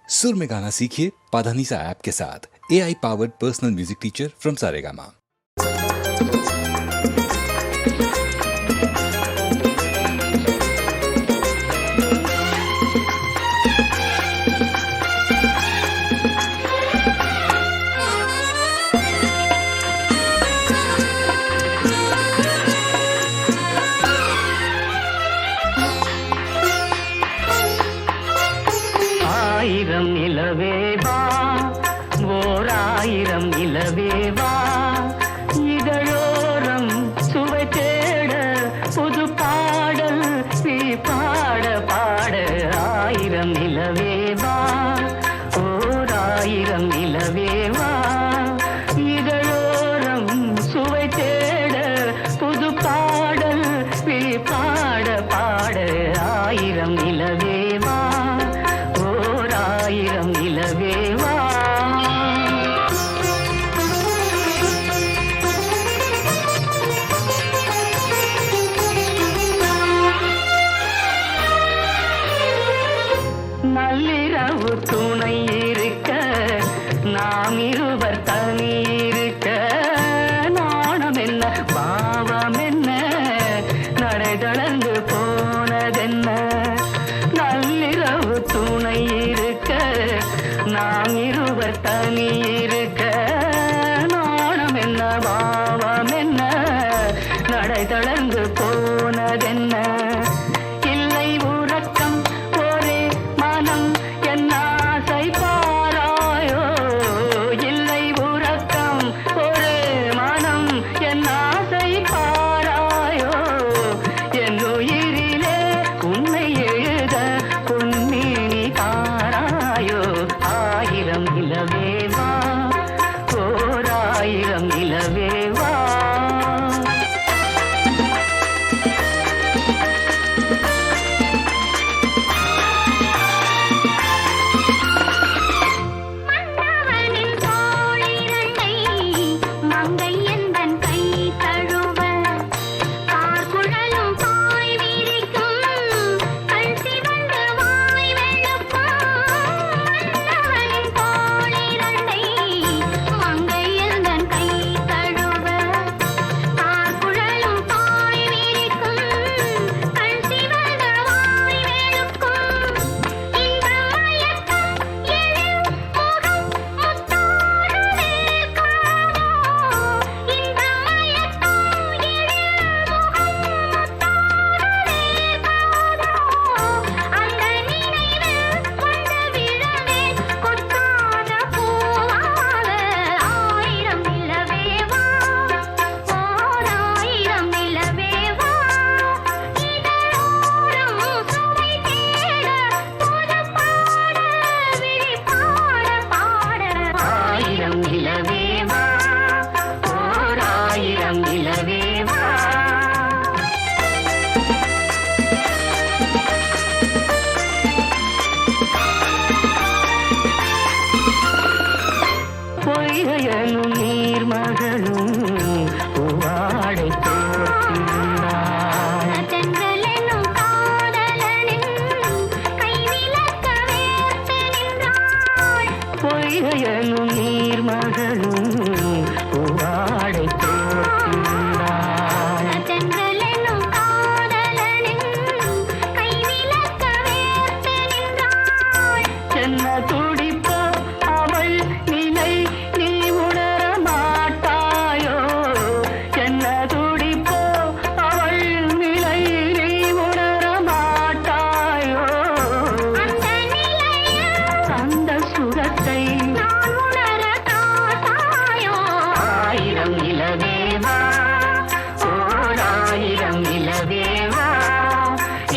सुर में गाना सीखिए पाधानीसा ऐप के साथ। AI powered personal music teacher from Saregama. ஆயிரம் நிலவேவா ஓர் ஆயிரம் நிலவேவா இதழோரம் சுவை தேட புது பாடல் நீ பாட பாட ஆயிரம் நிலவேவா ஓர் ஆயிரம் நிலவேவா இதழோரம் சுவை தேட புது பாடல் நீ பாட பாட ஆயிரம் நிலவேவா ஆயிரம் நிலவேவா நள்ளிரவு துணை இருக்க நாம் இருவர் தனி இருக்க நாணம் என்ன பாவம் என்ன நடை தளர்ந்து போனதென்ன நள்ளிரவு துணை இருக்க நாம் இருவர் தனி இருக்க நாணம் என்ன பாவம் என்ன நடை தளர்ந்து போனதென்ன இல்லை உறக்கம் ஒரே மனம் என் ஆசை பாராயோ இல்லை உறக்கம் ஒரே மனம் என் ஆசை பாராயோ என் உயிரிலே உன்னை எழுத பொன்மேனி தாராயோ ஆயிரம் நிலவேவா ஓர் ஆயிரம் நிலவேவா நிலவேவா ஓர் ஆயிரம் நிலவேவா பொய்கையனும் நீர்மகளும் பூவாடை தோற்றினாள் தென்றலெனும் காதலனின் கைவிலக்க வேர்த்து நின்றாள் பொய்கையனும் நீர்மகளும் பூவாடை தோற்றினாள் தென்றலெனும் காதலனின் கைவிலக்க வேர்த்து நின்றாள் என்ன துடிப்போ அவள் நிலை நீ உணர மாட்டாயோ என்ன துடிப்போ அவள் நிலை நீ உணர மாட்டாயோ அந்த நிலையில் அந்த சுகத்தை நான் உணர காட்டாயோ ஆயிரம் நிலவேவா ஓர் ஆயிரம் நிலவேவா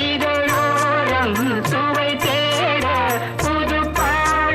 இதழோரம் சுவை தேட புது பாடல்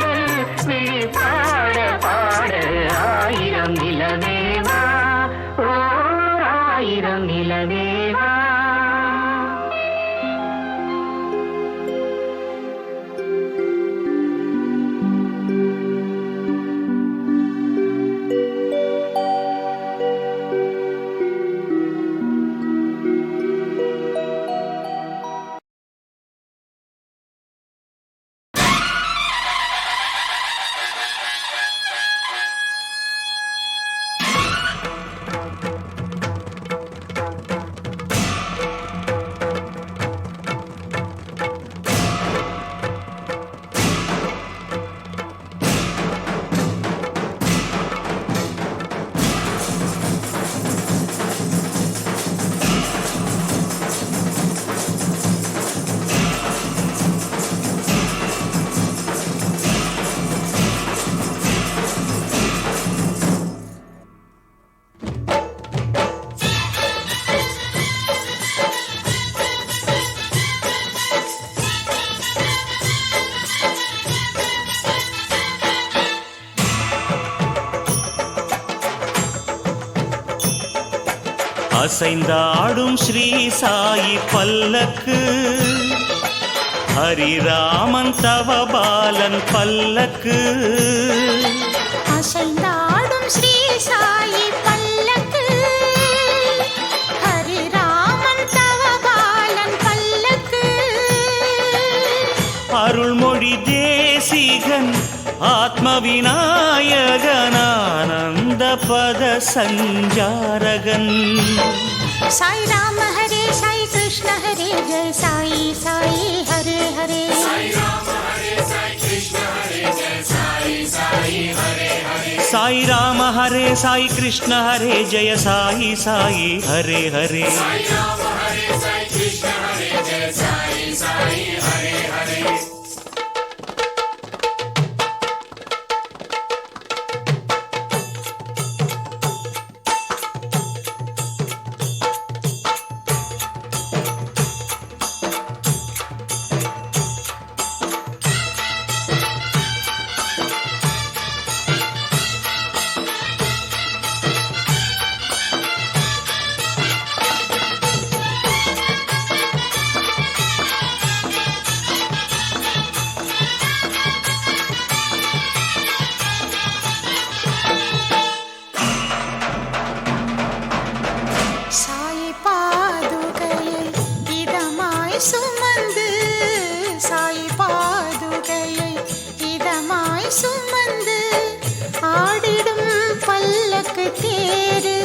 அசைந்தாடும் ஸ்ரீ சாயி பல்லக்கு, ஹரிராமன் தவபாலன் பல்லக்கு. அசைந்தாடும் ஸ்ரீ சாயி பல்லக்கு, ஹரிராமன் தவபாலன் பல்லக்கு. அருள்மொழி தேசிகன் ஆத்ம விநாயகன் ஆனந்த பத சஞ்சாரகன். சாய் ராம ஹரே சாய் கிருஷ்ண ஹரே ஜெய சாயி சாயி ஹரே ஹரே. சாய் ராம ஹரே சாய் கிருஷ்ண ஹரே ஜெய சாயி சாயி ஹரே ஹரே. சாய் பாதுகையை இதமாய் சுமந்து, சாய் பாதுகையை இதமாய் சுமந்து ஆடிடும் பல்லக்கு தேரு.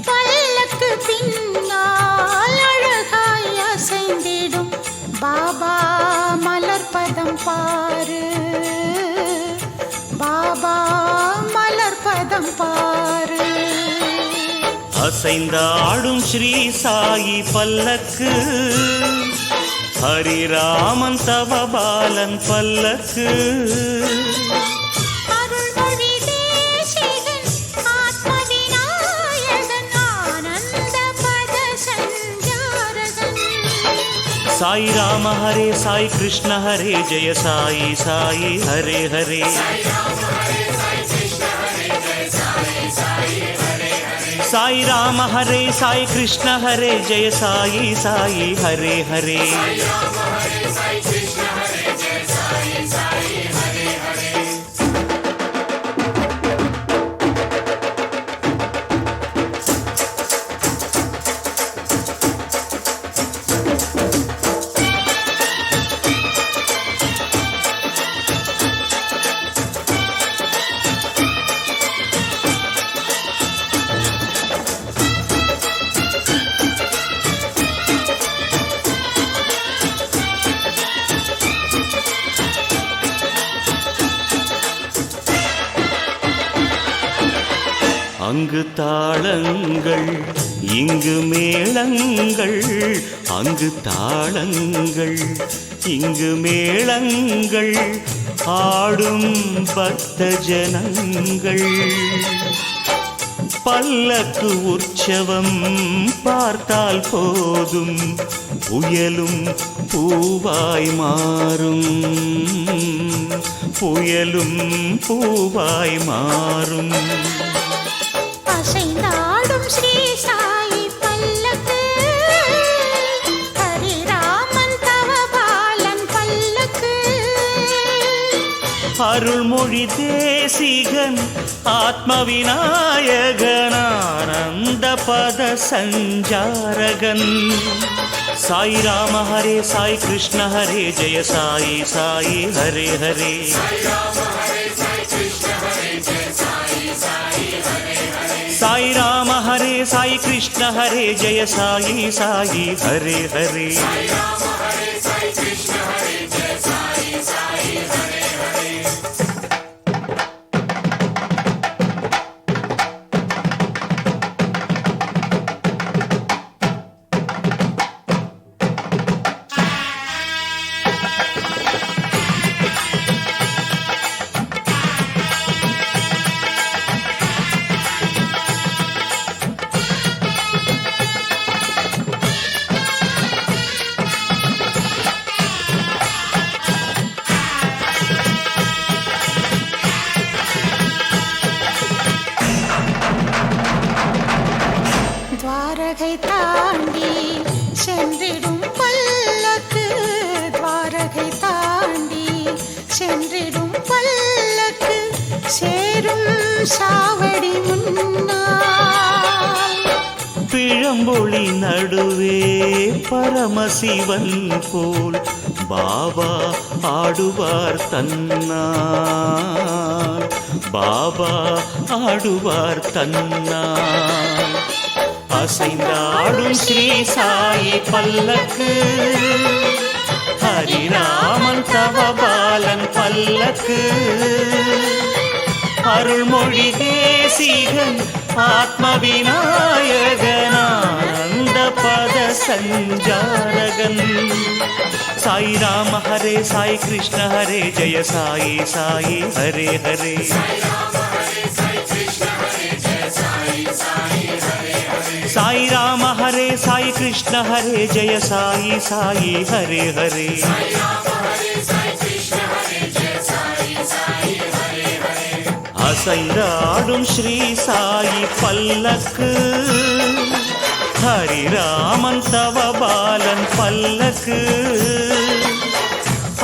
பல்லக்கு பின்னால் அழகாய் அசைந்திடும் பாபா மலர்பதம் பாரு, பாபா மலர்பதம் பாரு. அசைந்தாடும் ஸ்ரீ சாயி பல்லக்கு, ஹரிராமன் தவபாலன் பல்லக்கு. அருள்மொழி தேசிகன் ஆத்ம விநாயகன் ஆனந்த பத சஞ்சாரகன். சாய் ராம ஹரே சாய் கிருஷ்ண ஹரே ஜெய சாயி சாயி ஹரே ஹரே. சாய் ராம ஹரே சாய் கிருஷ்ண ஹரே ஜெய சாயி சாயி ஹரே ஹரே. அங்கு தாளங்கள் இங்கு மேளங்கள், அங்கு தாளங்கள் இங்கு மேளங்கள், ஆடும் பக்த ஜனங்கள். பல்லக்கு உற்சவம் பார்த்தால் போதும், புயலும் பூவாய் மாறும், புயலும் பூவாய் மாறும். அசைந்தாடும் ஸ்ரீ சாயி பல்லக்கு, ஹரிராமன் தவபாலன் பல்லக்கு. அருள்மொழி தேசிகன் ஆத்ம விநாயகன் ஆனந்த பத சஞ்சாரகன். சாய் ராம ஹரே சாய் கிருஷ்ண ஹரே ஜெய சாயி சாயி ஹரே ஹரே. சாய் ராம ஹரே சாய் கிருஷ்ண ஹரே ஜெய சாயி சாயி ஹரே ஹரே. சென்றிடும் பல்லக்கு சேரும் சாவடி முன்னால் பிழம்பொழி நடுவே பரமசிவன் போல் பாபா ஆடுவார் தன்னால், பாபா ஆடுவார் தன்னால். அசைந்தாடும் ஸ்ரீ சாயி பல்லக்கு, ஹரிராமன் தவபாலன் பல்லக்கு, அருள்மொழி தேசிகன் ஆத்ம விநாயகனானந்த பத சஞ்சாரகன். சாய் ராம ஹரே சாய் கிருஷ்ண ஹரே ஜெய சாயி சாயி ஹரே ஹரே. சாய் ராம ஹரே சாய் கிருஷ்ண ஹரே ஜெய சாயி சாயி ஹரே ஹரே. அசைந்தாடும் ஸ்ரீ சாயி பல்லக்கு, ஹரிராமன் தவபாலன் பல்லக்கு,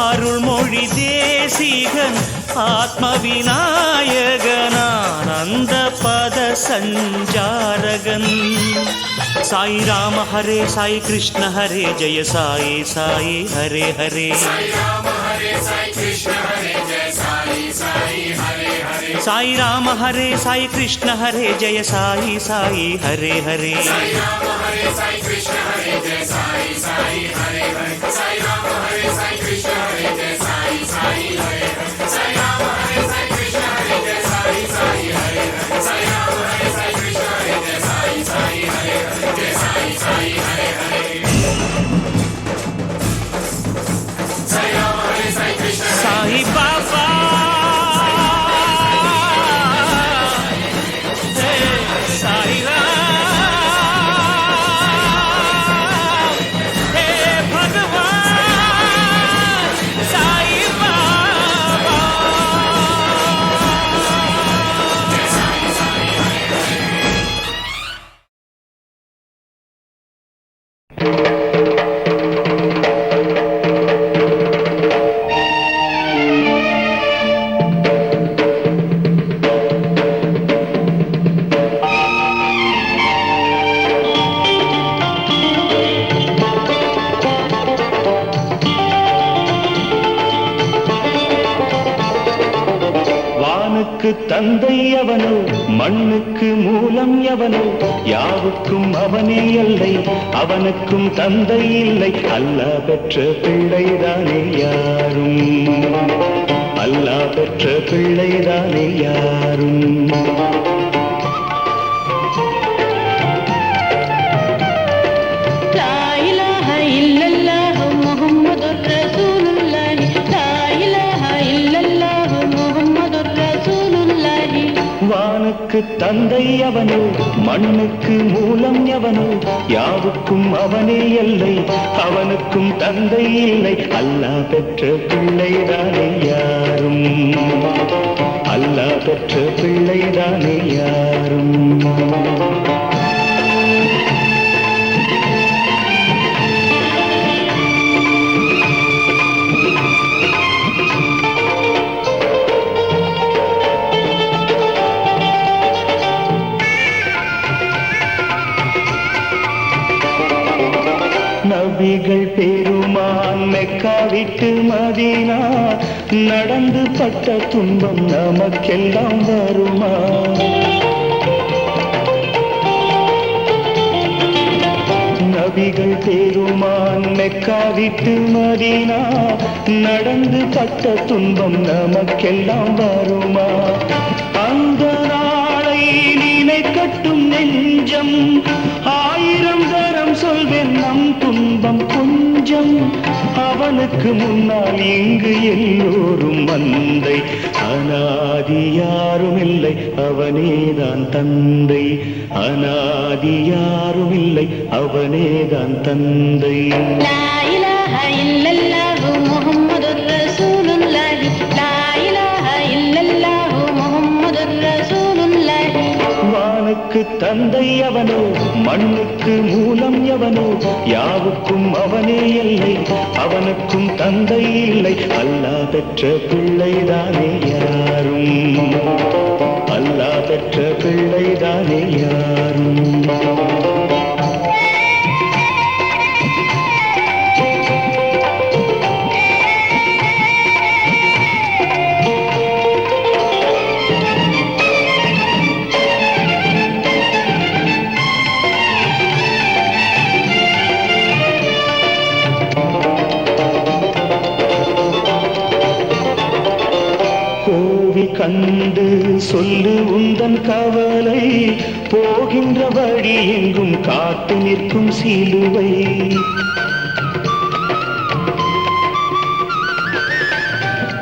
அருள்மொழி தேசிகன் ஆத்ம விநாயகனானந்த பத சஞ்சாரகன். சாய் ராம ஹரே சாய் கிருஷ்ண ஹரே ஜெய சாயி சாயி ஹரே ஹரே. சாய் ராம ஹரே சாய் கிருஷ்ண ஹரே ஜெய சாயி ஹரே ஹரே. சாయి பாபா சாய் ராம், ஹே பகவான் சாய் பாபா. வானுக்கு தந்தை அவனோ, மண்ணுக்கு மூலம் எவனோ, யாவுக்கும் அவனே எல்லை, அவனுக்கும் தந்தை இல்லை. அல்லாஹ் பெற்ற பிள்ளைதானே யாரும், அல்லாஹ் பெற்ற பிள்ளைதானே யாரும். வானுக்கு தந்தை அவனோ, மண்ணுக்கு மூலம் எவனோ, யாவுக்கும் அவனே எல்லை, அவனுக்கும் தந்தை இல்லை. அல்லாஹ் பெற்ற பிள்ளைதானே யாரும், அல்லாஹ் பெற்ற பிள்ளைதானே யாரும். நபிகள் பெருமான் மெக்கா விட்டு மதீனா நடந்து பட்ட துன்பம் நமக்கெல்லாம் வருமா? நபிகள் பெருமான் மெக்கா விட்டு மதீனா நடந்து பட்ட துன்பம் நமக்கெல்லாம் வருமா? அந்த நாளை நினைக்கட்டும் நெஞ்சம், ஆயிரம் தரம் சொல்வேன் நம் துன்பம் கொஞ்சம். அவனுக்கு முன்னால் இங்கு எல்லோரும் மந்தை, அனாதி யாரும் இல்லை அவனேதான் தந்தை, அனாதி யாரும் இல்லை அவனேதான் தந்தை. லா இலாஹ இல்லல்லாஹு முஹம்மதுர் ரசூலுல்லாஹி, லா இலாஹ இல்லல்லாஹு முஹம்மதுர் ரசூலுல்லாஹி. வானுக்கு வானுக்கு தந்தை அவனோ மண்ணுக்கு மூலம் எவனோ யாவுக்கும் அவனே இல்லை அவனுக்கும் தந்தை இல்லை அல்லா பெற்ற பிள்ளைதானே யாரும் அல்லா பெற்ற பிள்ளைதானே யாரும் கண்டு சொல்லு உந்தன் கவலை போகின்ற வழி எங்கும் காத்து நிற்கும் சிலுவை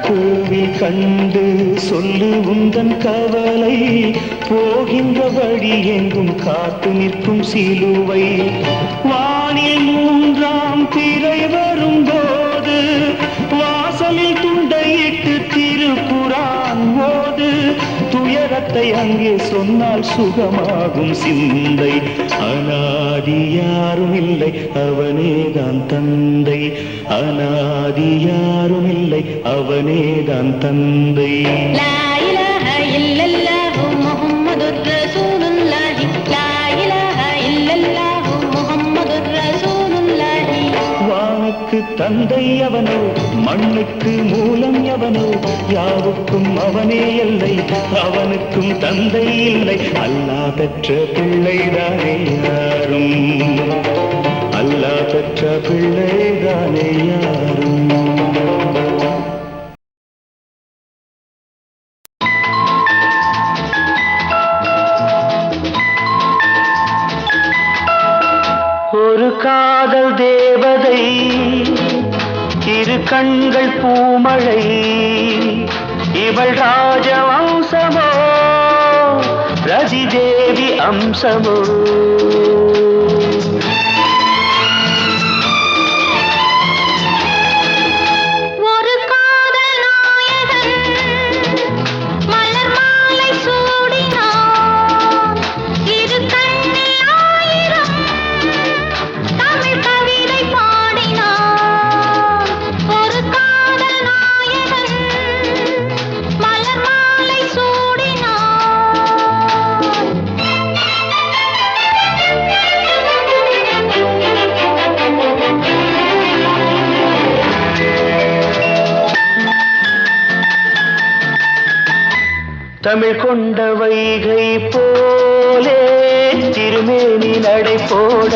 கோவில் கண்டு சொல்லு உந்தன் கவலை போகின்ற வழி எங்கும் காத்து நிற்கும் சிலுவை வானில் மூன்றாம் திரை வரும்போது வாசலில் துண்டையிட்டு திருக்குரான் போது துயரத்தை அங்கே சொன்னால் சுகமாகும் சிந்தை அநாதி யாரும் இல்லை அவனேதான் தந்தை அநாதி யாரும் இல்லை அவனேதான் தந்தை லா இலாஹ இல்லல்லாஹு முஹம்மதுர் ரசூலுல்லாஹி லா இலாஹ இல்லல்லாஹு முஹம்மதுர் ரசூலுல்லாஹி வானுக்கு தந்தை அவனோ மண்ணுக்கு மூலம் எவனோ யாவுக்கும் அவனே இல்லை அவனுக்கும் தந்தை இல்லை அல்லா பெற்ற பிள்ளைதானே யாரும் அல்லா பெற்ற பிள்ளைதானே யாரும் ஒரு காதல் தேவதை இரு கண்கள் பூமழை இவள் ராஜவம்சமோ ரதி தேவி அம்சமோ ஒரு காதல் நாயகன் மலர் மாலை சூடினான் இரு கண்ணில் ஆயிரம் தமிழ் கவிதை பாடினான் ஒரு காதல் நாயகன் மலர் மாலை தமிழ் கொண்ட வைகை போலே திருமேனி நடை போட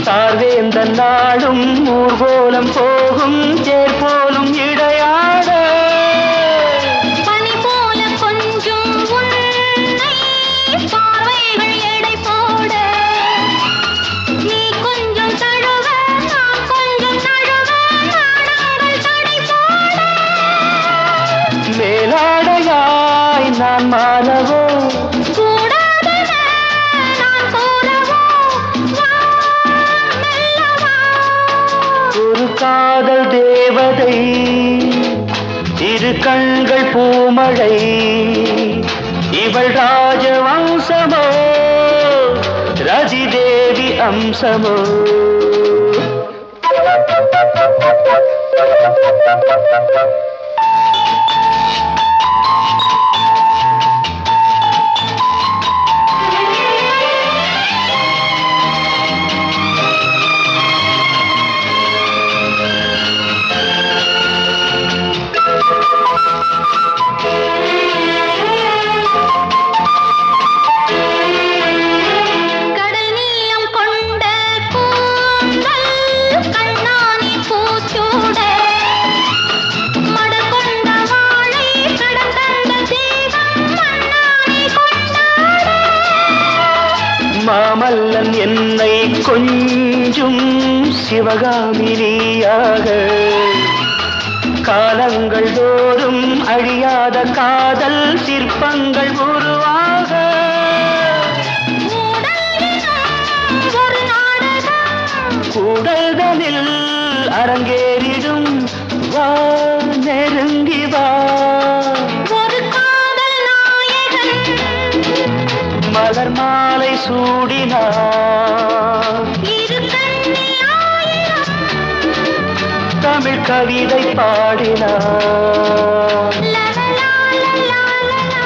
சார்வேந்த நாடும் ஊர்கோலம் போகும் தேர் போலும் இடையாட பனி போல கொஞ்சம் உன்னை பார்வைகள் எடை போட நீ கொஞ்சம் தழுவ நான் கொஞ்சம் தழுவ நாடங்கள் தடை போட மேலாடையாய் நான் மாறவோ கூடாதென நான் கூறவோ வா மெல்ல வா ஒரு காதல் தேவதை இரு கண்கள் பூமழை இவள் ராஜவம்சமோ ரதி தேவி அம்சமோ கடல் நீளம் கொண்ட கூந்தல் கண்ணானி பூச்சூட மடல் கொண்ட வாழை கடம் தந்த தீபம் மண்ணானி கொண்டாட மாமல்லன் என்னை கொஞ்சும் சிவகாமினியாக காலங்கள் தோறும் அழியாத காதல் சிற்பங்கள் உருவாக ஒரு நாடகம் கூடல்களில் அரங்கேறிடும் வா நெருங்கி வா ஒரு காதல் நாயகன் மலர் மாலை சூடினார். இரு கண்ணி ஆயிரம் தமிழ் கவிதை பாடினார். லலலா லலலா லலலா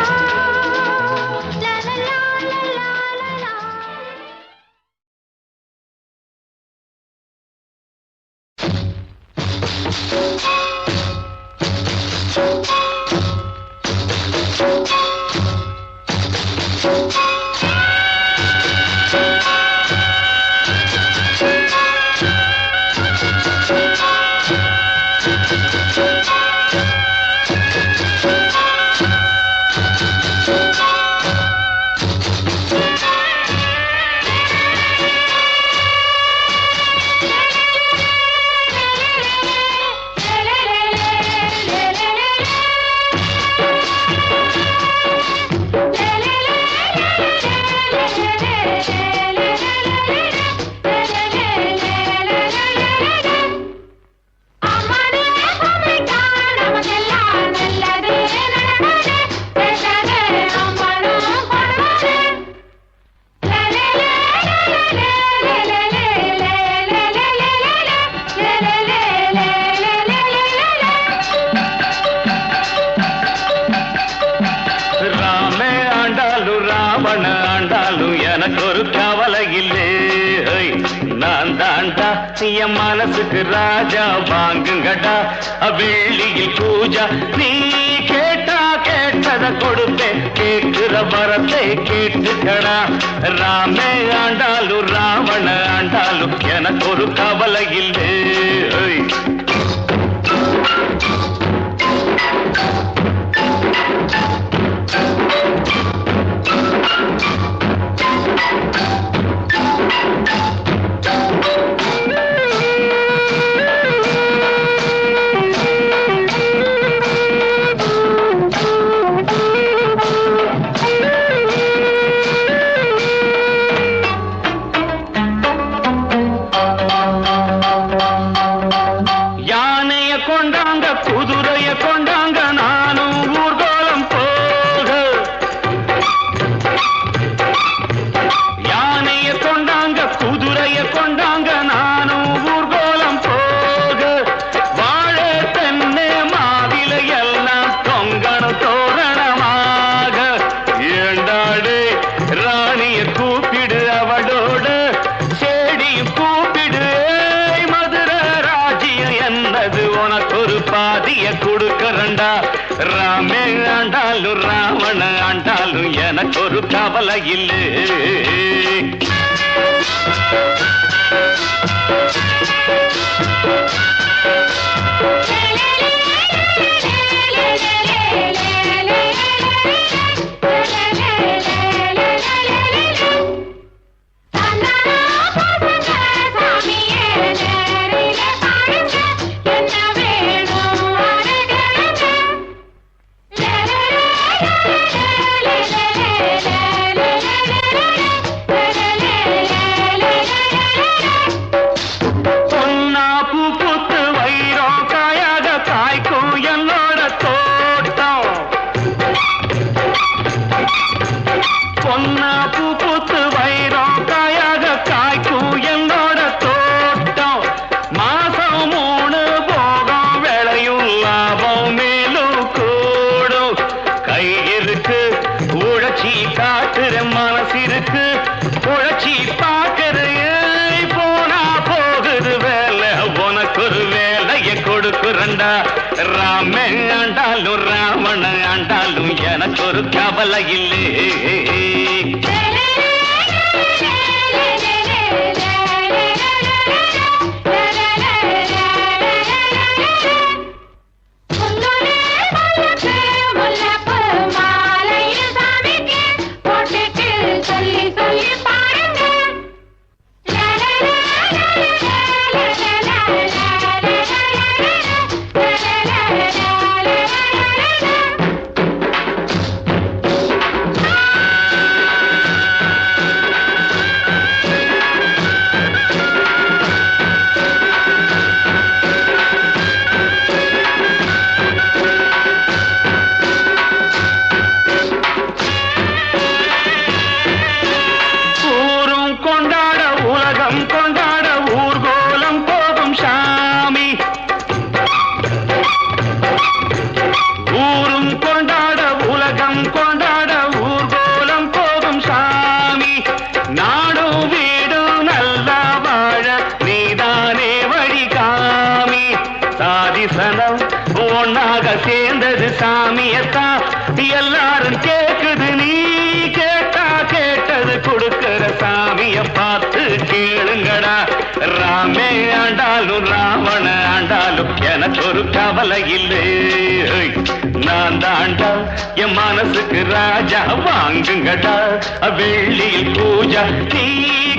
லலலா லலலா. எனக்கொரு கவலை இல்லை. நான் தாண்டா என் மனசுக்கு ராஜா. வாங்குங்கடா வெள்ளியில் பூஜா. நீ கேட்டா கேட்டத கொடுப்பேன். கேட்கிற வரத்தை கேட்டுக்கடா. ராமே ஆண்டாலும் ராவண ஆண்டாலும் எனக்கொரு கவலை இல்லை. ராமே ஆண்டாலும் ராவண ஆண்டாலும் எனக்கொரு கவலை இல்லை. ராமே ஆண்டாலும் ராவண ஆண்டாலும் எனக்கொரு கவலை இல்லை. ஒன்னாக சேர்ந்தது சாமியத்தான் எல்லாரும் கேக்குது நீ கேட்டா கேட்டது கொடுக்கிற சாமிய பார்த்து கேளுங்கடா ராமே ஆண்டாலும் ராவண ஆண்டாலும் எனக்கு ஒரு கவலை இல்லை நான் தாண்டா என் மனசுக்கு ராஜா வாங்குங்கடா வெள்ளியில் பூஜா நீ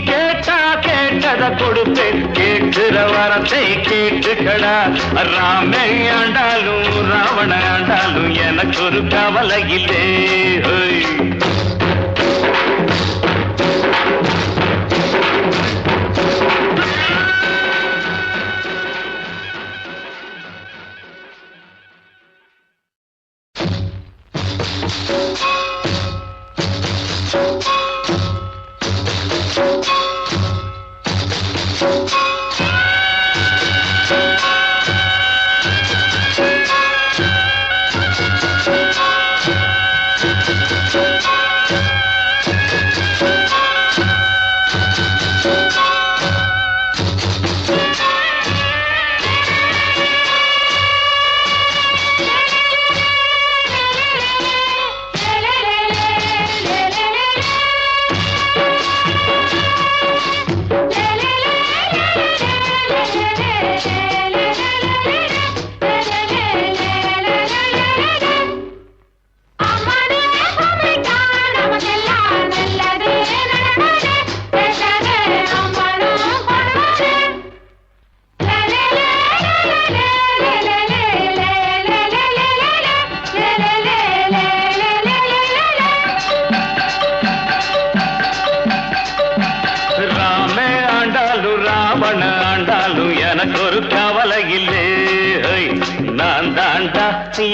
கேட்டா கேட்டத கொடுப்பேன் கேட்கிற வரத்தை கேட்டுக்கடா ராமே ஆண்டாலும் ராவண ஆண்டாலும் எனக்கு ஒரு கவலை இல்லை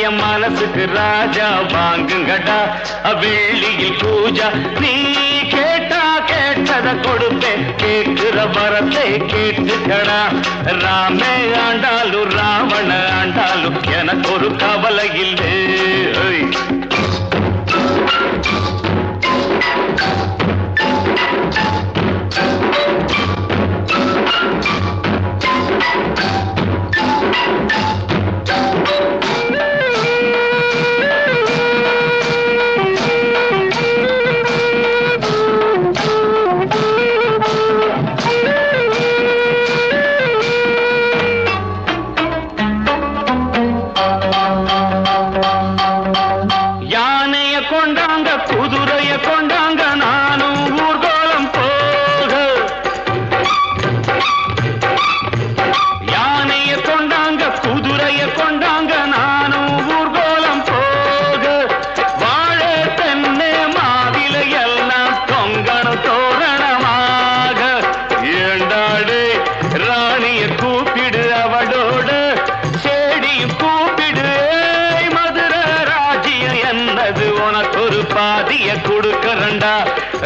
என் மனசுக்கு ராஜா வாங்குங்கடா வெள்ளியில் பூஜா நீ கேட்டா கேட்டத கொடுப்பேன் கேட்கிற வரத்தை கேட்டுக்கடா ராமே ஆண்டாலும் ராவண ஆண்டாலும் எனக்கு ஒரு கவலை இல்லை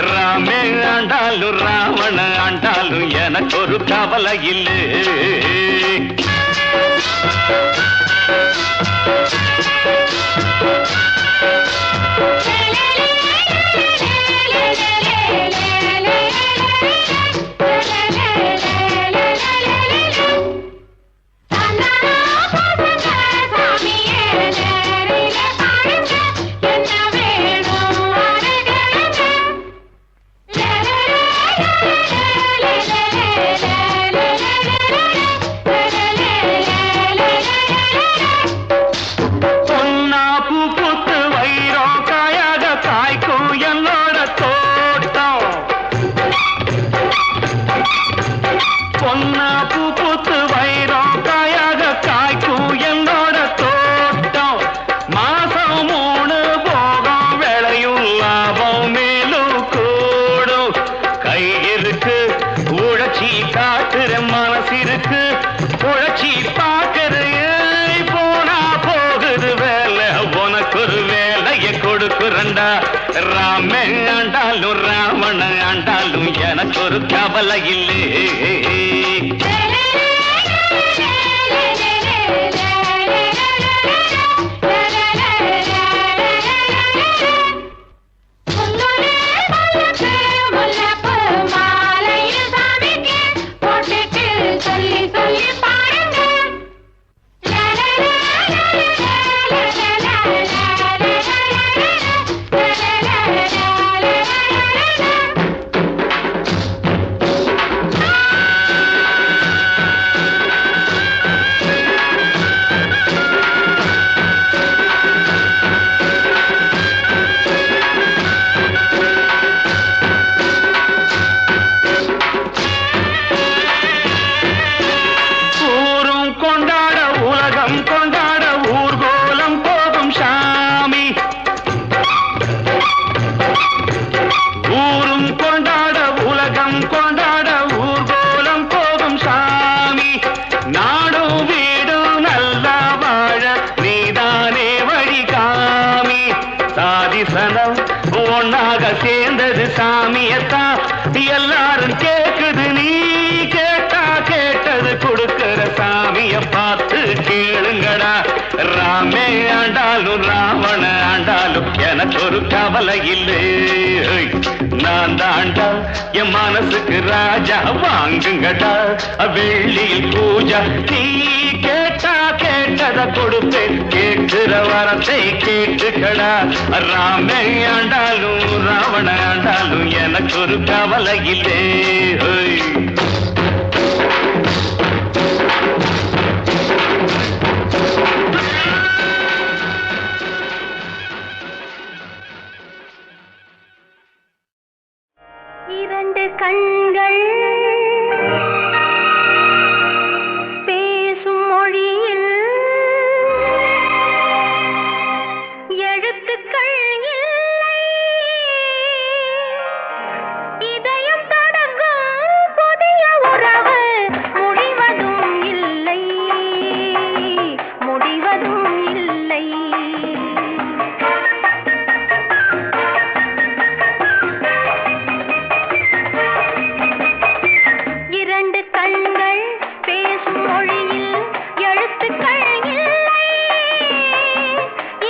ராமே ஆண்டாலும் ராவண ஆண்டாலும் எனக்கு ஒரு கவலை இல்லை ராமே ஆண்டாலும் ராவண ஆண்டாலும் எனக்கு ஒரு கவலை இல்லை ராமே ஆண்டாலும் ராவண ஆண்டாலும் எனக்கு ஒரு கவலை இல்லை. நான் தாண்டா என் மனசுக்கு ராஜா, வாங்குங்கடா வெள்ளியில் பூஜா. நீ கேட்டா கேட்டத கொடுப்பேன், கேட்கிற வரத்தை கேட்டுக்கடா. ராமே ஆண்டாலும் ராவண ஆண்டாலும் எனக்கு ஒரு கவலை இல்லை. இரண்டு கண்கள் பேசும் மொழியில் எழுத்துக்கள் இல்லை. இதயம் தொடங்கும் புதிய உறவு முடிவதும் இல்லை, முடிவதும் இல்லை. இரண்டு கண்கள் பேசும் மொழியில் எழுத்துக்கள் இல்லை.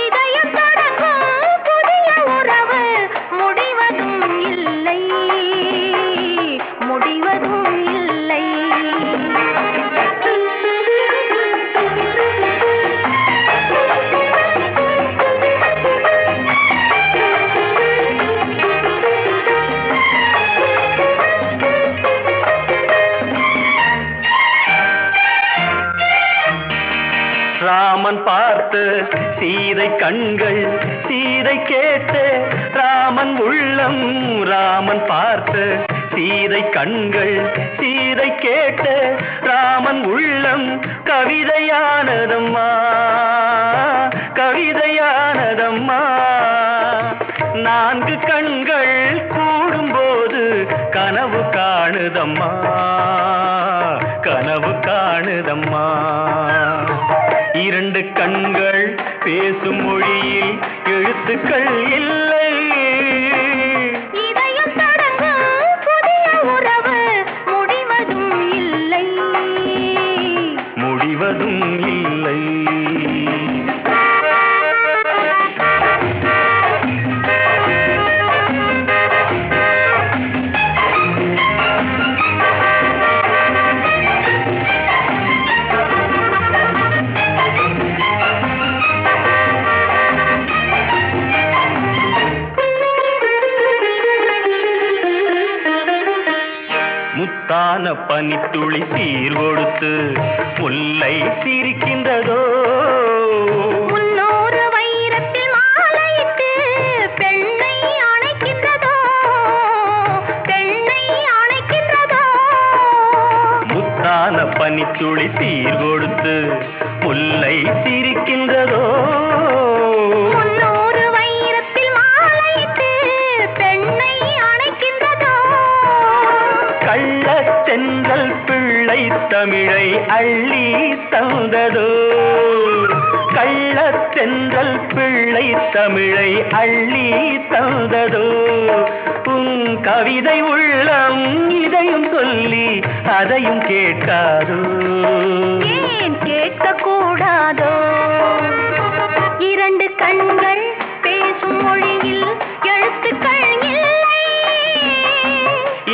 இதயம் தொடங்கும் புதிய உறவு முடிவதும் இல்லை, முடிவதும் இல்லை. ராமன் பார்த்து சீதை கண்கள், சீதை கேட்டு ராமன் உள்ளம். ராமன் பார்த்து சீதை கண்கள், சீதை கேட்டு ராமன் உள்ளம். கவிதையானதம்மா, கவிதையானதம்மா. நான்கு கண்கள் கூடும்போது கனவு காணுதம்மா, கனவு காணுதம்மா. இரண்டு கண்கள் பேசும் மொழியில் எழுத்துக்கள் இல்லை. இதயம் தொடங்கும் புதிய உறவு முடிவதும் இல்லை, முடிவதும் இல்லை. முத்தான பனித்துளி சீர் கொடுத்து முல்லை சிரிக்கின்றதோ. முன்னூறு வைரத்தில் மாலையிட்டு பெண்ணை அணைக்கின்றதோ, பெண்ணை அணைக்கின்றதோ. முத்தான பனித்துளி சீர் கொடுத்து முல்லை சிரிக்கின்றதோ. முன்னூறு வைரத்தில் மாலையிட்டு பெண்ணை அணைக்கின்றதோ. கள்ளத்தென்றல் பிள்ளை தமிழை அள்ளி தந்ததோ. கள்ளத்தென்றல் பிள்ளை தமிழை அள்ளி தந்ததோ. உன் கவிதை உள்ளம் இதையும் சொல்லி அதையும் கேட்காதோ. ஏன் கேட்கக்கூடாதோ? இரண்டு கண்கள் பேசும் மொழியில் எழுத்துக்கள் இல்லை.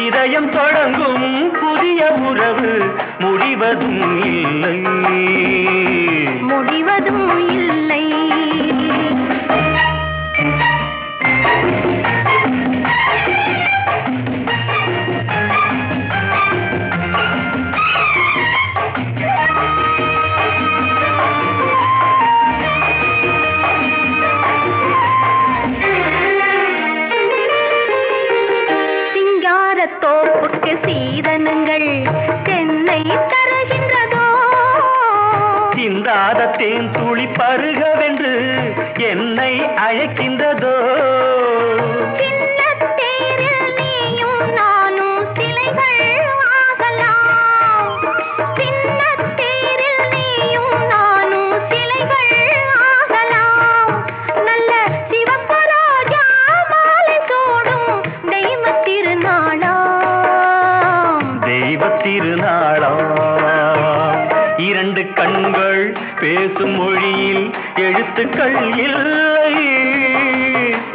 இதயம் தொடங்கும் புதிய உறவு முடிவதும் இல்லை, முடிவதும் இல்லை. தோப்புக்கு சீதனங்கள் தென்னை தருகின்றதோ. சிந்தாத தேன் துளி பருகவென்று என்னை அழைக்கின்றதோ. சின்னத்தேரில் நீயும் நானும் சிலைகள் ஆகலாம். சின்னத்தேரில் நீயும் நானும் சிலைகள் ஆகலாம். நல்ல சிவப்பு ரோஜா மாலை சூடும் தெய்வ திருநாளாம், தெய்வ திருநாளாம். இரண்டு கண்கள் பேசும் மொழியில் எழுத்துக்கள் இல்லை.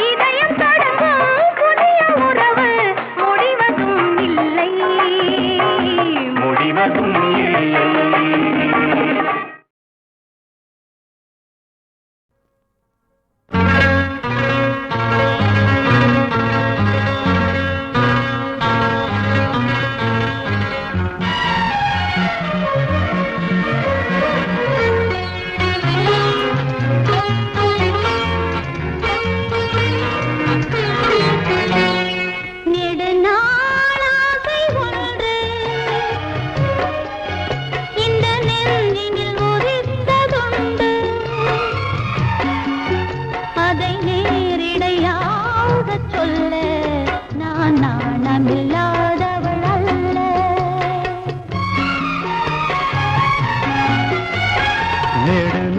இதயம் தொடங்கும் புதிய உறவு முடிவதும் இல்லை. முடிவதும் இல்லை. நெடுநாளாசை ஒன்று இந்த நெஞ்சினில் உதித்ததுண்டு. அதை நேரிடையாகச் சொல்ல நான் நாணமில்லாதவள் அல்ல.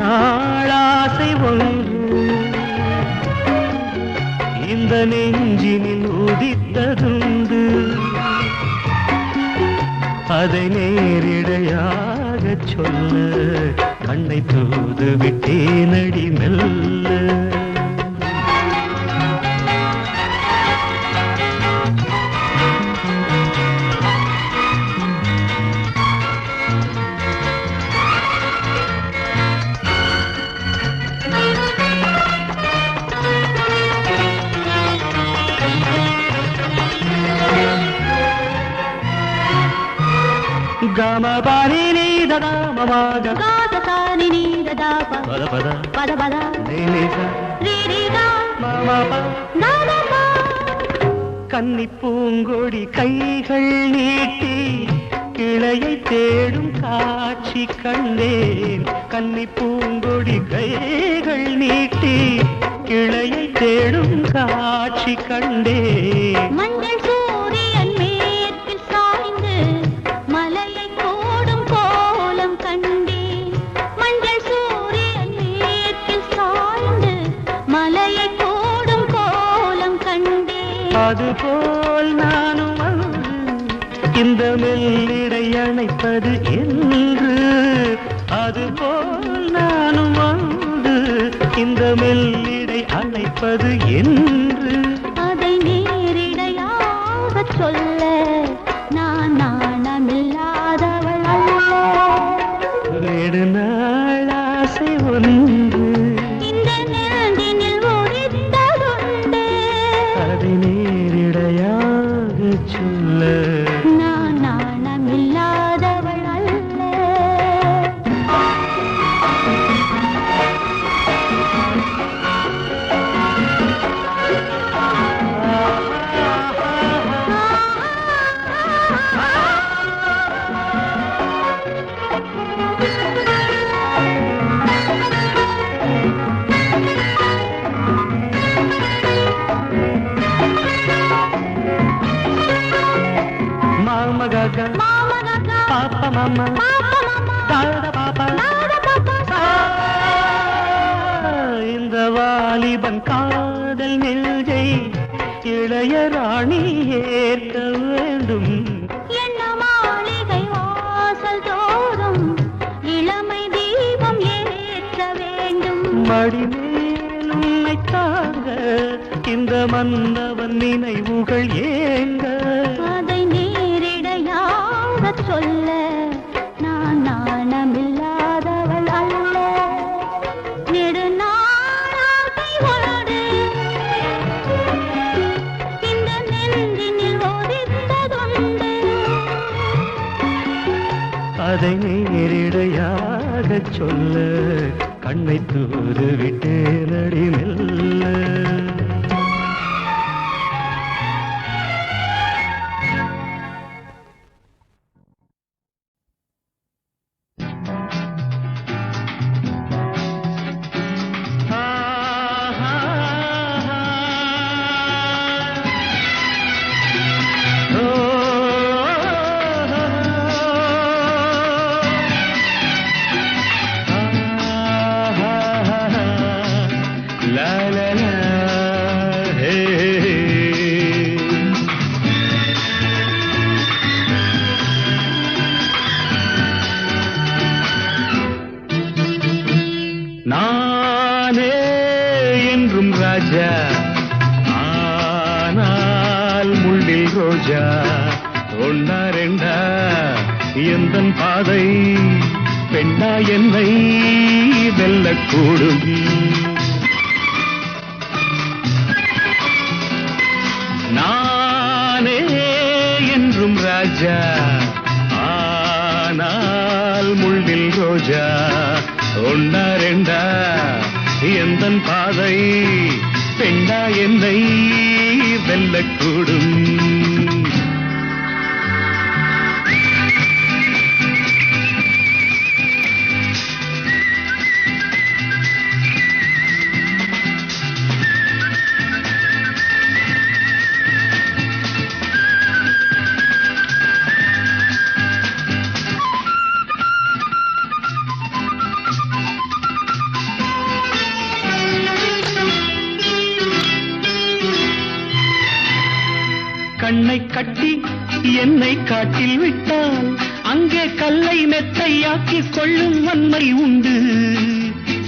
நெடுநாளாசை ஒன்று இந்த நெஞ்சினில் உதித்ததுண்டு. அதை நேரிடையாகச் சொல்ல கண்ணை தூது விட்டேனடி மெல்ல. గమ పాని నీ దదా మమగ గాగసాని నీదదాప పద పద పద పద నీలిస ரீரிகா మమ ప நாதபா. கன்னி பூங்கொடி கைகள் நீட்டி கிளையை தேடும் காட்சி கண்டேன். கன்னி பூங்கொடி கைகள் நீட்டி கிளையை தேடும் காட்சி கண்டேன். மஞ்சள் சூரியன் மேற்கில் சாய்ந்து மலையை கோடும் கோலம் கண்டேன். மஞ்சள் சூரியன் மேற்கில் சாய்ந்து மலையை கோடும் கோலம் கண்டேன். அதுபோல் நானும் வந்து இந்த மெல்லிடை அணைப்பது என்று. அதுபோல் நானும் வந்து இந்த மெல்லிடை அணைப்பது என்று. அதை நேரிடையாகச் சொல்ல நான் நாணமில்லாதவள் அல்ல. நெடுநாளாசை ஒன்று இந்த நெஞ்சினில் உதித்ததுண்டு. அதை நேரிடையாகச் சொல்ல நான் நாணமில்லாதவள் அல்ல. மாமகக மாமகா பாப்ப மாமா பாப்பா மாமா தாத பாப்பா நாத பாப்பா. இந்த வாலிபன் காதல் நெஞ்சை இளைய ராணி ஏற்க வேண்டும். என்ன மாளிகை வாசல் தோறும் இளமை தீபம் ஏற்ற வேண்டும். மடிமேல் உன்னை தாங்க இந்த மன்னவன் நினைவுகள் ஏங்க. அதை நேரிடையாகச் சொல்ல நான் நாணமில்லாதவள் அல்ல. நெடுநாளாசை ஒன்று இந்த நெஞ்சினில் உதித்ததுண்டு. அதை நேரிடையாகச் சொல்ல கண்ணை தூது விட்டேனடி மெல்ல. la la la ராஜா ஆனால் முள்ளில் ரோஜா ஒன்னா ரெண்டா எந்தன் பாதை பெண்ணா என்னை வெல்லக்கூடும் நானே என்றும் ராஜா ஆனால் முள்ளில் ரோஜா ஒன்னா ரெண்டா எந்தன் பாதை பெண்ணா என்னை வெல்லக்கூடும் கண்ணை கட்டி என்னை காட்டில் விட்டால் அங்கே கல்லை மெத்தையாக்கிக் கொள்ளும் வன்மை உண்டு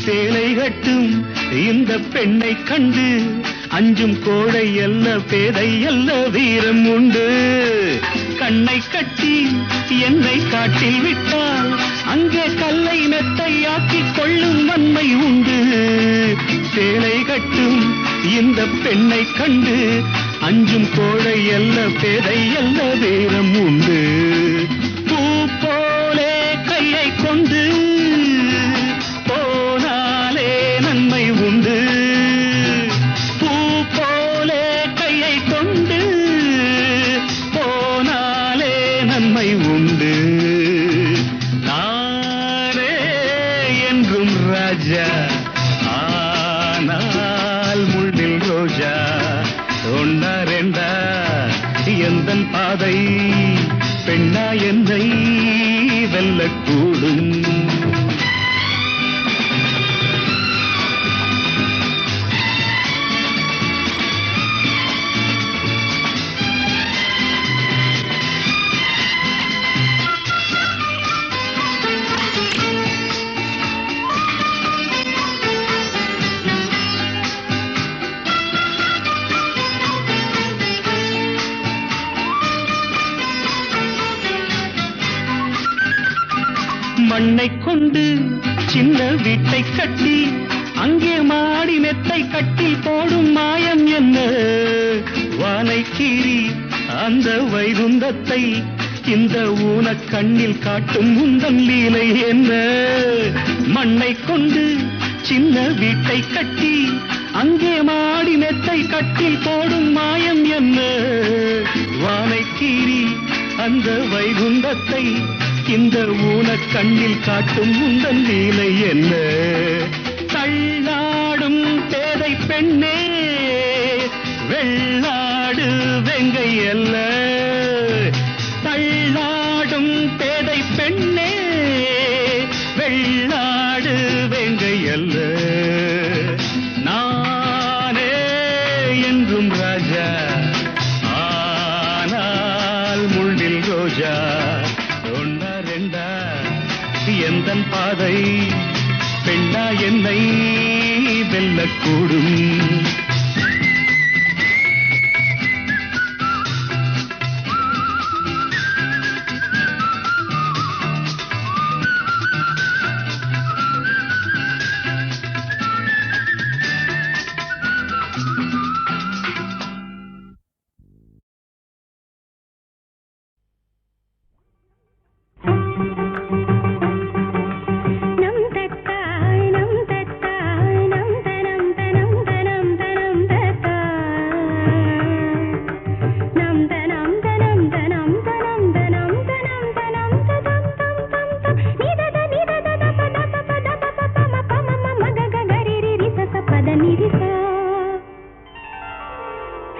சேலை கட்டும் இந்த பெண்ணை கண்டு அஞ்சும் கோடை அல்ல பேதை அல்ல வீரம் உண்டு கண்ணை கட்டி என்னை காட்டில் விட்டால் அங்கே கல்லை மெத்தையாக்கிக் கொள்ளும் வன்மை உண்டு சேலை கட்டும் இந்த பெண்ணை கண்டு அஞ்சும் கோழை அல்ல பேதை அல்ல வீரம் உண்டு பூ போலே கையை கொண்டு போனாலே நன்மை உண்டு பூ போலே கையை கொண்டு போனாலே நன்மை உண்டு நானே என்றும் ராஜா ஆனால் முள்ளில் ரோஜா ஒன்னா ரெண்டா எந்தன் பாதை பெண்ணா என்னை வெல்லக்கூடும் மண்ணை கொண்டு சின்ன வீட்டை கட்டி அங்கே மாடி மெத்தை கட்டி போடும் மாயம் என்ன வானை கீறி அந்த வைகுந்தத்தை இந்த ஊனக் கண்ணில் காட்டும் முந்தன் லீலை என்ன மண்ணை கொண்டு சின்ன வீட்டை கட்டி அங்கே மாடி மெத்தை கட்டி போடும் மாயம் என்ன வானை கீறி அந்த வைகுந்தத்தை இந்த ஊனக் கண்ணில் காட்டும் முந்தன் லீலை என்ன தள்ளாடும் பேதை பெண்ணே வெள்ளாடு வெங்கை அல்ல தள்ளாடும் பேதை பெண்ணே வெள்ளாடு வெங்கை அல்ல நானே என்றும் ராஜா ஆனால் முள்ளில் ரோஜா ஒன்னா ரெண்டா எந்தன் பாதை பெண்ணா என்னை வெல்லக்கூடும்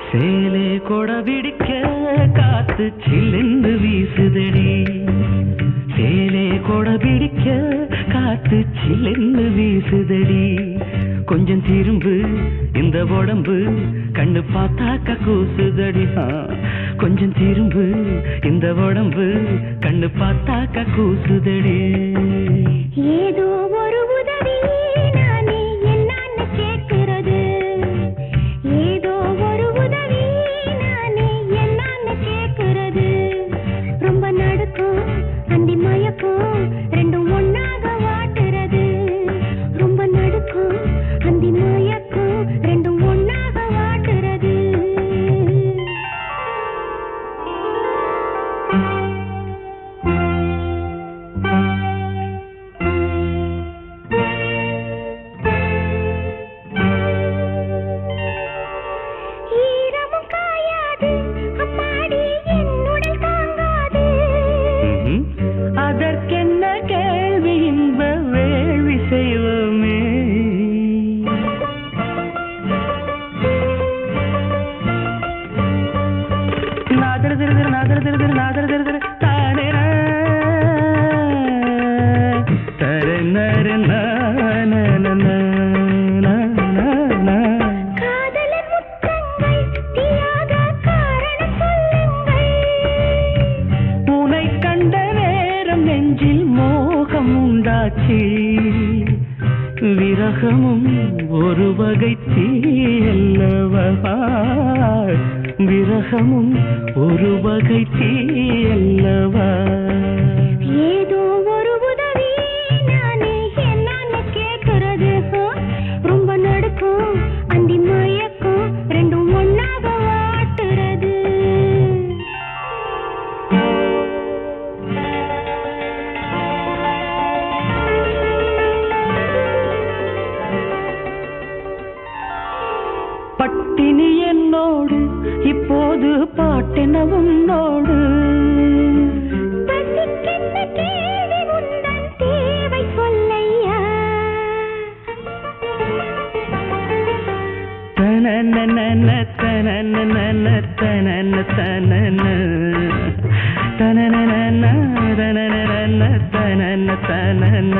சேலே கொடபிடிக்க காத்து சில்லென்று வீசுதடி சேலே கொடபிடிக்க காத்து சில்லென்று வீசுதடி கொஞ்சம் திரும்பு இந்த உடம்பு கண்ணு பார்த்தாக்க கூசுதடி கொஞ்சம் திரும்பு இந்த உடம்பு கண்ணு பார்த்தாக்க கூசுதடி ஏதோ ஒரு உதவி நானே என்னான்னு கேட்கிறது ஒரு வகை தீயல்லவா, விரகமும் ஒரு வகை தீயல்லவா. ஏதோ ஒரு உதவி நானே என்னன்னு கேட்கறது, ரொம்ப நடுக்கும் அந்தி மயக்கும் ரெண்டும் ஒன்னாக வாட்டுறது. பட்டினி என்னோடு இப்போது பாட்டென உன்னோடு. பசிக்கென்ன கேள்வி உந்தன் தேவை சொல்லையா. தனனனன தனனனன தனன தனன தனனனன தனனனன தனன தனன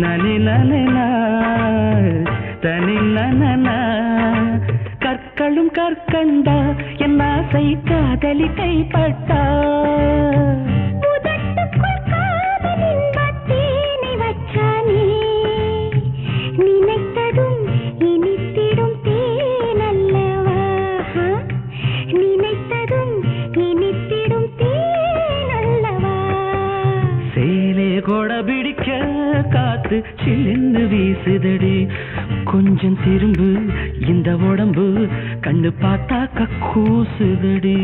நனி நனனா தனி நனனா. கற்களும் கற்கண்டா என் ஆசை காதலி கைப்பட்டா. உதட்டுக்குள் காதலின் பத்தேனை வச்சானே, நினைத்ததும் இனித்திடும் தேனல்லவா, நினைத்ததும் இனித்திடும் தேனல்லவா. சேலே கொட பிடிக்க காத்து சில்லுன்னு வீசுதடி. கொஞ்சம் திரும்பு இந்த உடம்பு கண்ணு பார்த்தா கூசுதடி.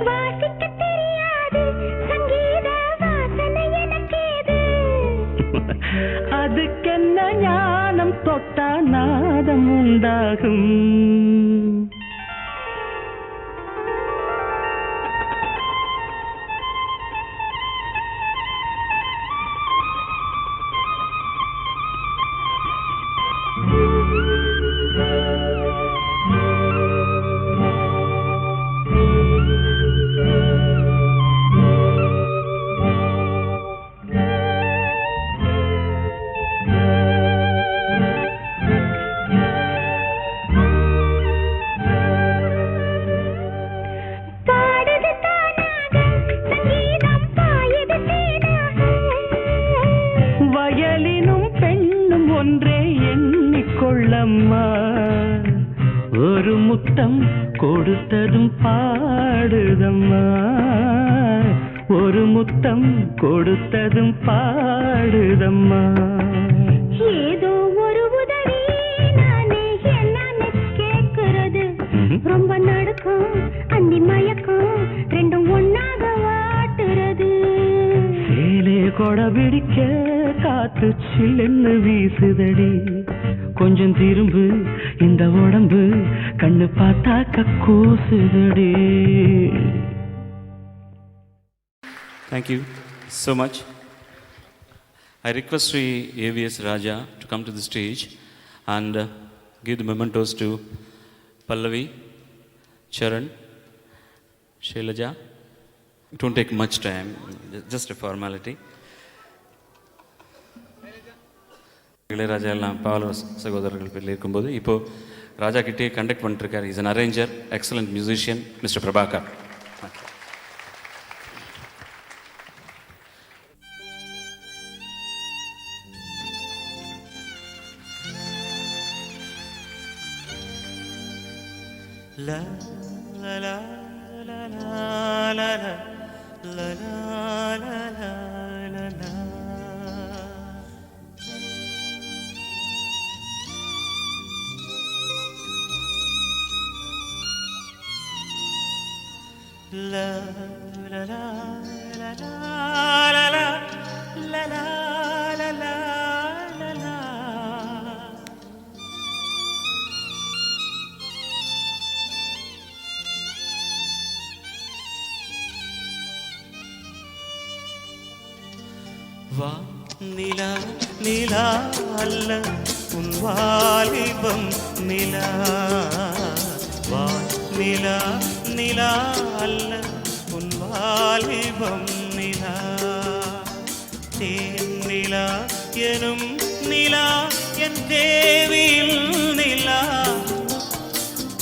வாசிக்க தெரியாது சங்கீத வாசனை எனக்கேது. அதுக்கென்ன ஞானம் தொட்டா நாதம் உண்டாகும். பாடுது தானாக சங்கீதம் பாயுது தேனாக. வயலினும் பெண்ணும் ஒன்றே எண்ணிக்கொள்ளம்மா. ஒரு முத்தம் கொடுத்ததும் பாடுதம்மா. ஒரு முத்தம் கொடுத்ததும் பாடுதம்மா. ஏதோ ஒரு உதவி நானே என்னன்னு கேட்கறது, ரொம்ப நடுக்கும் அந்தி மயக்கும் ரெண்டும் ஒன்னாக வாட்டுறது. சேலே கொட பிடிக்க காத்து சில்லுன்னு வீசுதடி. கொஞ்சம் திரும்பு இந்த உடம்பு கண்ணு பார்த்தா கூசுதடி. Thank you so much. I request Sri A.V.S. Raja to come to the stage and give the mementos to Pallavi, Charan, Shailaja. It won't take much time, just a formality. Ilaiyaraaja எல்லாம் பாவலர் சகோதரர்கள் பேரில் இருக்கும்போது இப்போது ராஜா கிட்டே கண்டக்ட் பண்ணிட்டுருக்கார். Is an arranger, excellent musician, mister Prabhakar. La la la la la la la la la la la. La la la la la la la la la la la la. வா நிலா நிலா அல்ல உன் வாலிபம் நிலா. வா நிலா நிலா அல்ல உன் வாலிபம் நிலா. தேன் நிலா எனும் நிலா என் தேவியில் நிலா.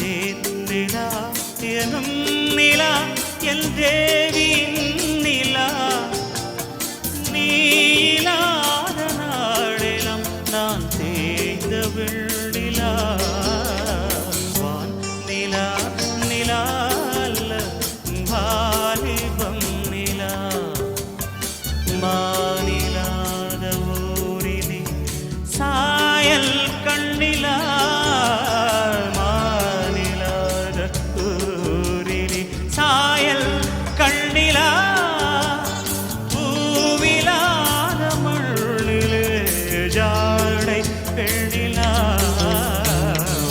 தேன் நிலா எனும் நிலா என் தேவியின் நிலா நீ இல்லாத நாளெல்லாம் நான் தேய்ந்த வெள்ளிலா வான் நிலா நிலா அல்ல வாலிபம் நிலா மானிலாத ஊரிலே சாயல் கண்ணிலா மானிலாத ஊரிலே சாயல் கண்ணிலா பூவிலாத மண்ணிலே ஜாடை பெண்ணிலா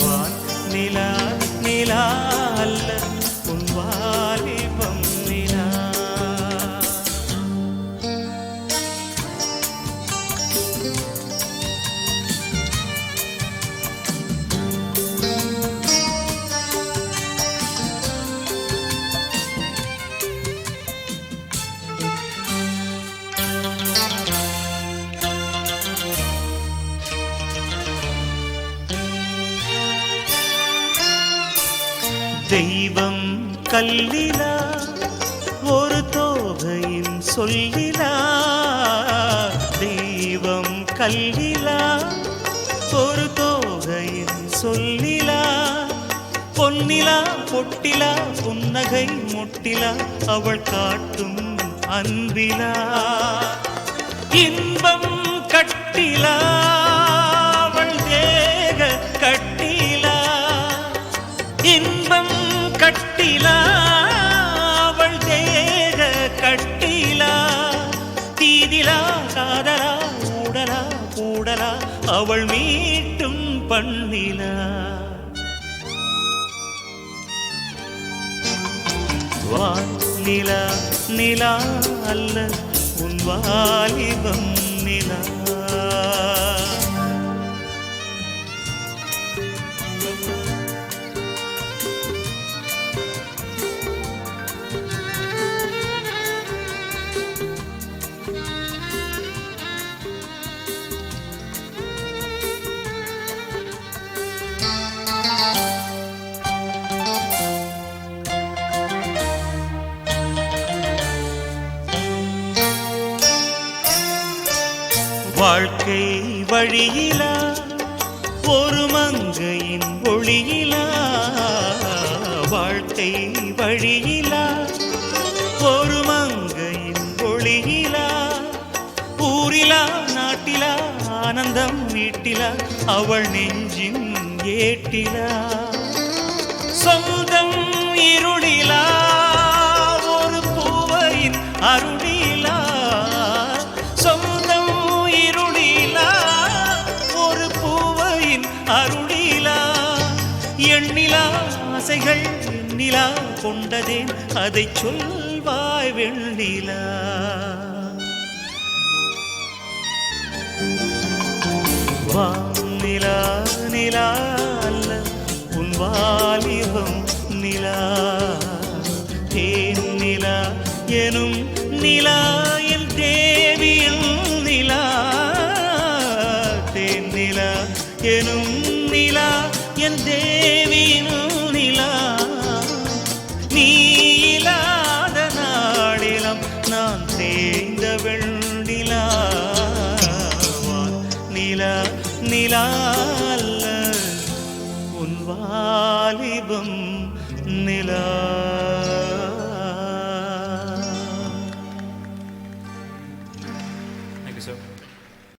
வான் நிலா நிலா அல்ல உன் வாலிபம் நிலா தெய்வம் கல்லிலா ஒரு தோகையின் சொல்லிலா தெய்வம் கல்லிலா ஒரு தோகையின் சொல்லிலா பொன்னிலா பொட்டிலா புன்னகை முட்டிலா அவள் காட்டும் அன்பிலா இன்பம் கட்டிலா அவள் தேக கட்டிலா இன்பம் கட்டிலா அவள் தேக கட்டிலா தீதிலா காதலா ஊடலா கூடலா அவள் மீட்டும் பண்ணிலா வான் நிலா நிலா அல்ல உன் வாலிபம் நிலா வாழ்க்கை வழியிலா ஒரு மங்கையின் ஒளியிலா வாழ்க்கை வழியிலா ஒரு மங்கையின் ஒளியிலா ஊரிலா நாட்டிலா ஆனந்தம் வீட்டிலா அவள் நெஞ்சின் ஏட்டிலா சொந்தம் இருளிலா ஒரு பூவையின் அருளிலா சொந்தம் இருளிலா ஒரு பூவையின் அருளிலா எண்ணிலா ஆசைகள் எண்ணிலா கொண்டதேன் அதை சொல்வாய் வெண்ணிலா வானிலா நிலா அல்ல உன் வாலிபம் நிலா தேன் நிலா எனும் நிலா என் தேவியில் நிலா தேன் நிலா எனும் நிலா என் தேவியில் நிலா நீ இல்லாத நாளிலம் நான் தேய்ந்த வெண்ணிலா நிலா நிலா அல்ல உன் வாலிபம்